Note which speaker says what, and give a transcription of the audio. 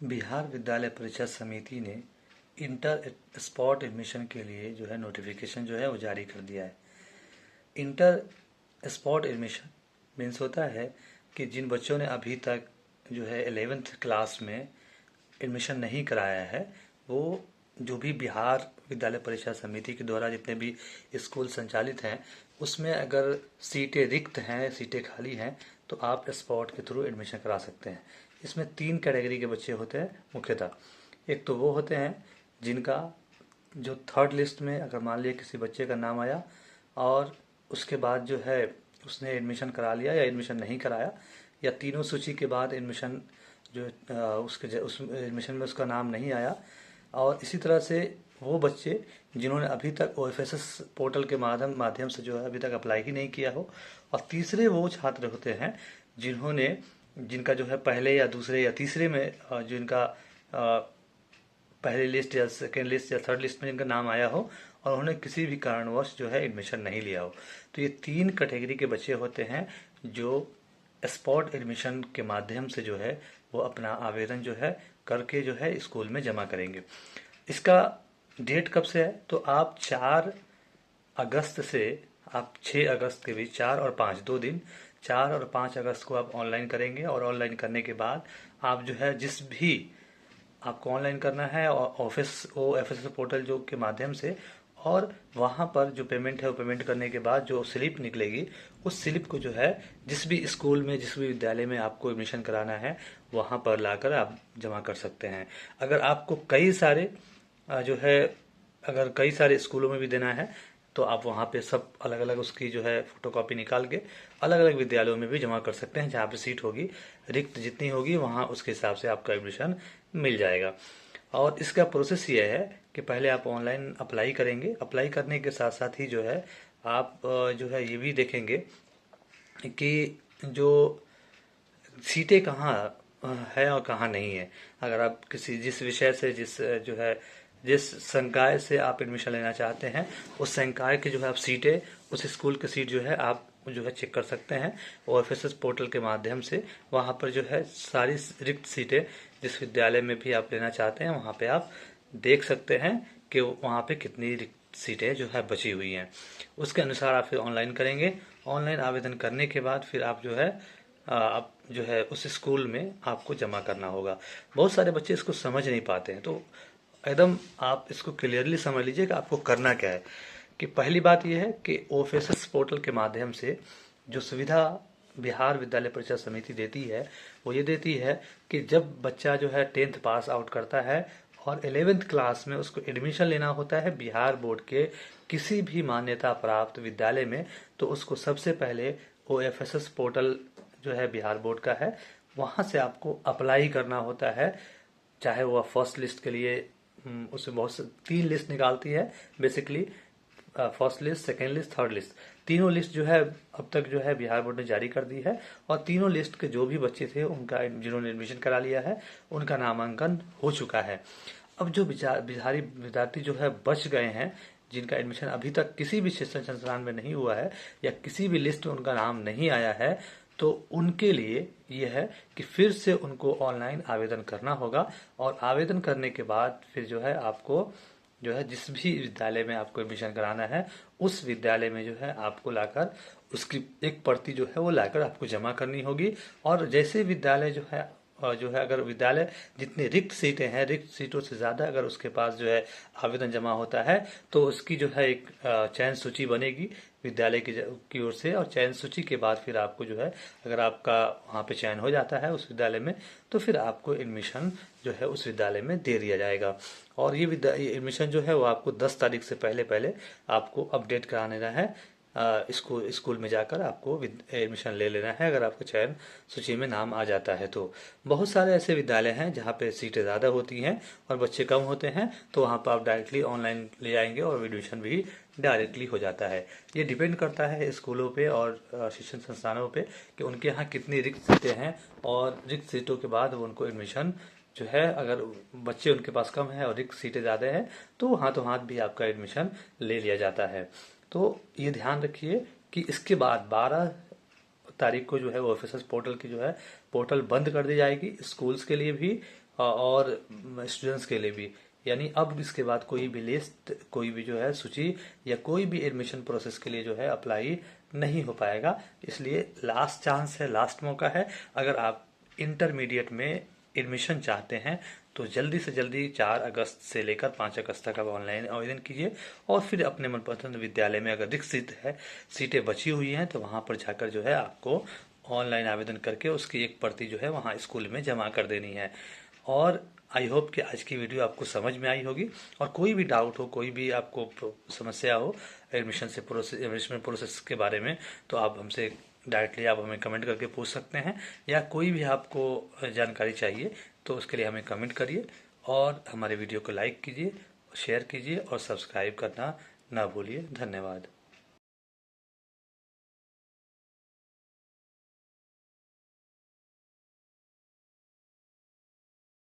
Speaker 1: बिहार विद्यालय परीक्षा समिति ने इंटर स्पॉट एडमिशन के लिए जो है नोटिफिकेशन जो है वो जारी कर दिया है। इंटर स्पॉट एडमिशन मीन्स होता है कि जिन बच्चों ने अभी तक जो है 11th क्लास में एडमिशन नहीं कराया है, वो जो भी बिहार विद्यालय परीक्षा समिति के द्वारा जितने भी स्कूल संचालित हैं उसमें अगर सीटें रिक्त हैं, सीटें खाली हैं, तो आप स्पॉट के थ्रू एडमिशन करा सकते हैं। इसमें 3 कैटेगरी के बच्चे होते हैं मुख्यतः। एक तो वो होते हैं जिनका जो थर्ड लिस्ट में अगर मान लिया किसी बच्चे का नाम आया और उसके बाद जो है उसने एडमिशन करा लिया या एडमिशन नहीं कराया, या तीनों सूची के बाद एडमिशन जो उस एडमिशन में उसका नाम नहीं आया, और इसी तरह से वो बच्चे जिन्होंने अभी तक OFSS पोर्टल के माध्यम से जो है अभी तक अप्लाई ही नहीं किया हो, और तीसरे वो छात्र होते हैं जिनका जो है पहले या दूसरे या तीसरे में जिनका पहले लिस्ट या सेकेंड लिस्ट या थर्ड लिस्ट में जिनका नाम आया हो और उन्होंने किसी भी कारणवश जो है एडमिशन नहीं लिया हो। तो ये 3 कैटेगरी के बच्चे होते हैं जो स्पॉट एडमिशन के माध्यम से जो है वो अपना आवेदन जो है करके जो है स्कूल में जमा करेंगे। इसका डेट कब से है? तो आप 4 अगस्त से आप 6 अगस्त के बीच 4 और 5 2 दिन 4 और 5 अगस्त को आप ऑनलाइन करेंगे, और ऑनलाइन करने के बाद आप जो है जिस भी आपको ऑनलाइन करना है और OFSS पोर्टल जो के माध्यम से, और वहाँ पर जो पेमेंट है वो पेमेंट करने के बाद जो स्लिप निकलेगी उस स्लिप को जो है जिस भी स्कूल में जिस भी विद्यालय में आपको एडमिशन कराना है वहाँ पर लाकर आप जमा कर सकते हैं। अगर आपको कई सारे जो है अगर कई सारे स्कूलों में भी देना है तो आप वहाँ पे सब अलग अलग उसकी जो है फोटोकॉपी निकाल के अलग अलग विद्यालयों में भी जमा कर सकते हैं। जहाँ पे सीट होगी रिक्त जितनी होगी वहाँ उसके हिसाब से आपका एडमिशन मिल जाएगा। और इसका प्रोसेस ये है कि पहले आप ऑनलाइन अप्लाई करेंगे। अप्लाई करने के साथ साथ ही जो है आप जो है ये भी देखेंगे कि जो सीटें कहाँ है और कहाँ नहीं है। अगर आप जिस विषय से जिस संकाय से आप एडमिशन लेना चाहते हैं उस संकाय की जो है आप सीटें उस स्कूल की सीट जो है आप जो है चेक कर सकते हैं OFSS पोर्टल के माध्यम से। वहाँ पर जो है सारी रिक्त सीटें जिस विद्यालय में भी आप लेना चाहते हैं वहाँ पे आप देख सकते हैं कि वहाँ पे कितनी रिक्त सीटें जो है बची हुई हैं। उसके अनुसार आप फिर ऑनलाइन करेंगे। ऑनलाइन आवेदन करने के बाद फिर आप जो है आप जो है उस स्कूल में आपको जमा करना होगा। बहुत सारे बच्चे इसको समझ नहीं पाते हैं, तो एकदम आप इसको क्लियरली समझ लीजिए कि आपको करना क्या है। कि पहली बात यह है कि OFSS पोर्टल के माध्यम से जो सुविधा बिहार विद्यालय परीक्षा समिति देती है वो ये देती है कि जब बच्चा जो है 10th पास आउट करता है और 11th क्लास में उसको एडमिशन लेना होता है बिहार बोर्ड के किसी भी मान्यता प्राप्त विद्यालय में, तो उसको सबसे पहले OFSS पोर्टल जो है बिहार बोर्ड का है वहाँ से आपको अप्लाई करना होता है। चाहे वह फर्स्ट लिस्ट के लिए उसमें बहुत 3 लिस्ट निकालती है basically, first list, second list, third list. तीनों लिस्ट जो है अब तक जो है बिहार बोर्ड ने जारी कर दी है, और तीनों लिस्ट के जो भी बच्चे थे उनका जिन्होंने एडमिशन करा लिया है उनका नामांकन हो चुका है। अब जो बिहारी विद्यार्थी जो है बच गए हैं जिनका एडमिशन अभी तक किसी भी शिक्षण संस्थान में नहीं हुआ है या किसी भी लिस्ट में उनका नाम नहीं आया है, तो उनके लिए ये है कि फिर से उनको ऑनलाइन आवेदन करना होगा। और आवेदन करने के बाद फिर जो है आपको जो है जिस भी विद्यालय में आपको एडमिशन कराना है उस विद्यालय में जो है आपको लाकर उसकी एक प्रति जो है वो लाकर आपको जमा करनी होगी। और जैसे विद्यालय जो है अगर विद्यालय जितनी रिक्त सीटें हैं, रिक्त सीटों से ज़्यादा अगर उसके पास जो है आवेदन जमा होता है तो उसकी जो है एक चयन सूची बनेगी विद्यालय की ओर से, और चयन सूची के बाद फिर आपको जो है अगर आपका वहाँ पे चयन हो जाता है उस विद्यालय में तो फिर आपको एडमिशन जो है उस विद्यालय में दे दिया जाएगा। और ये एडमिशन जो है वो आपको 10 तारीख से पहले पहले आपको अपडेट करा देना है। स्कूल में जाकर आपको एडमिशन ले लेना है अगर आपका चयन सूची में नाम आ जाता है। तो बहुत सारे ऐसे विद्यालय हैं जहाँ पे सीटें ज़्यादा होती हैं और बच्चे कम होते हैं, तो वहाँ पर आप डायरेक्टली ऑनलाइन ले आएंगे और एडमिशन भी डायरेक्टली हो जाता है। ये डिपेंड करता है स्कूलों पे और शिक्षण संस्थानों पे कि उनके यहाँ कितनी रिक्त सीटें हैं, और रिक्त सीटों के बाद वो उनको एडमिशन जो है अगर बच्चे उनके पास कम है और रिक्त सीटें ज़्यादा हैं तो हाथों हाथ भी आपका एडमिशन ले लिया जाता है। तो ये ध्यान रखिए कि इसके बाद 12 तारीख को जो है OFSS पोर्टल की जो है पोर्टल बंद कर दी जाएगी स्कूल्स के लिए भी और स्टूडेंट्स के लिए भी। यानी अब इसके बाद कोई भी लिस्ट, कोई भी जो है सूची या कोई भी एडमिशन प्रोसेस के लिए जो है अप्लाई नहीं हो पाएगा। इसलिए लास्ट चांस है, लास्ट मौका है। अगर आप इंटरमीडिएट में एडमिशन चाहते हैं तो जल्दी से जल्दी 4 अगस्त से लेकर 5 अगस्त तक आप ऑनलाइन आवेदन कीजिए, और फिर अपने मनपसंद विद्यालय में अगर रिक्त है, सीटें बची हुई हैं, तो वहाँ पर जाकर जो है आपको ऑनलाइन आवेदन करके उसकी एक प्रति जो है वहाँ स्कूल में जमा कर देनी है। और आई होप कि आज की वीडियो आपको समझ में आई होगी, और कोई भी डाउट हो, कोई भी आपको समस्या हो एडमिशन प्रोसेस के बारे में, तो आप हमसे डायरेक्टली आप हमें कमेंट करके पूछ सकते हैं, या कोई भी आपको जानकारी चाहिए तो उसके लिए हमें कमेंट करिए, और हमारे वीडियो को लाइक कीजिए, शेयर कीजिए और सब्सक्राइब करना ना भूलिए। धन्यवाद।